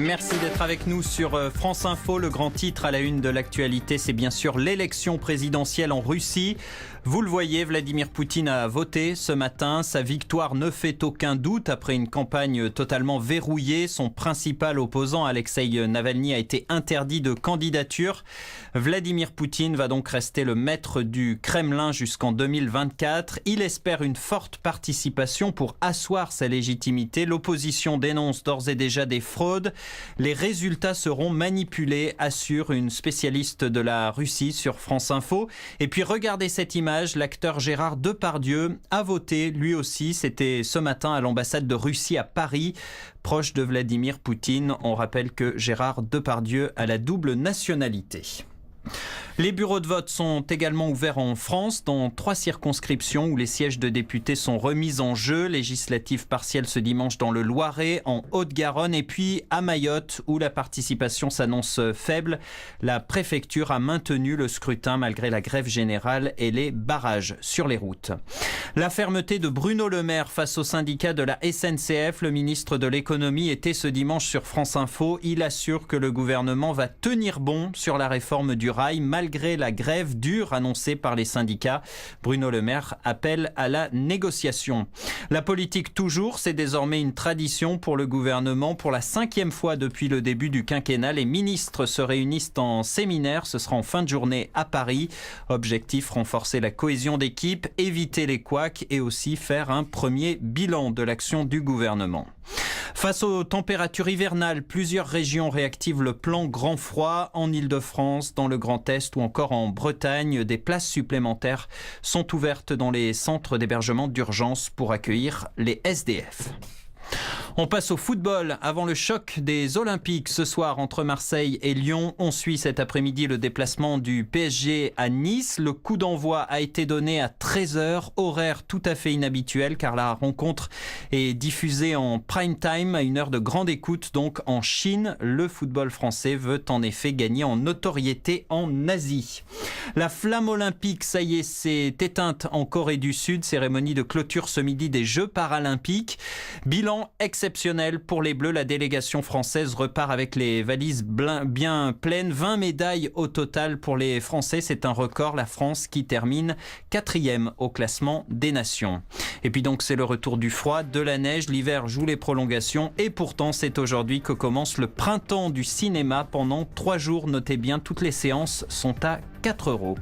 Merci d'être avec nous sur France Info. Le grand titre à la une de l'actualité, c'est bien sûr l'élection présidentielle en Russie. Vous le voyez, Vladimir Poutine a voté ce matin. Sa victoire ne fait aucun doute après une campagne totalement verrouillée. Son principal opposant, Alexeï Navalny, a été interdit de candidature. Vladimir Poutine va donc rester le maître du Kremlin jusqu'en 2024. Il espère une forte participation pour asseoir sa légitimité. L'opposition dénonce d'ores et déjà des fraudes. Les résultats seront manipulés, assure une spécialiste de la Russie sur France Info. Et puis regardez cette image, l'acteur Gérard Depardieu a voté lui aussi. C'était ce matin à l'ambassade de Russie à Paris, proche de Vladimir Poutine. On rappelle que Gérard Depardieu a la double nationalité. Les bureaux de vote sont également ouverts en France dans 3 circonscriptions où les sièges de députés sont remis en jeu. Législatives partielles ce dimanche dans le Loiret, en Haute-Garonne et puis à Mayotte où la participation s'annonce faible. La préfecture a maintenu le scrutin malgré la grève générale et les barrages sur les routes. La fermeté de Bruno Le Maire face aux syndicats de la SNCF. Le ministre de l'économie était ce dimanche sur France Info. Il assure que le gouvernement va tenir bon sur la réforme du rail malgré la grève dure annoncée par les syndicats. Bruno Le Maire appelle à la négociation. La politique toujours, c'est désormais une tradition pour le gouvernement. Pour la 5e fois depuis le début du quinquennat, les ministres se réunissent en séminaire. Ce sera en fin de journée à Paris. Objectif, renforcer la cohésion d'équipe, éviter les couacs et aussi faire un premier bilan de l'action du gouvernement. Face aux températures hivernales, plusieurs régions réactivent le plan grand froid. En Île-de-France, dans le Grand Est ou encore en Bretagne, des places supplémentaires sont ouvertes dans les centres d'hébergement d'urgence pour accueillir les SDF. On passe au football. Avant le choc des Olympiques ce soir entre Marseille et Lyon, on suit cet après-midi le déplacement du PSG à Nice. Le coup d'envoi a été donné à 13h, horaire tout à fait inhabituel car la rencontre est diffusée en prime time à une heure de grande écoute. Donc en Chine, le football français veut en effet gagner en notoriété en Asie. La flamme olympique, ça y est, s'est éteinte en Corée du Sud. Cérémonie de clôture ce midi des Jeux paralympiques. Bilan exceptionnel pour les Bleus. La délégation française repart avec les valises bien pleines. 20 médailles au total pour les Français. C'est un record. La France qui termine 4e au classement des nations. Et puis donc c'est le retour du froid, de la neige. L'hiver joue les prolongations. Et pourtant c'est aujourd'hui que commence le printemps du cinéma. Pendant 3 jours, notez bien, toutes les séances sont à 4 €.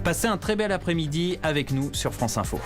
Passez un très bel après-midi avec nous sur France Info.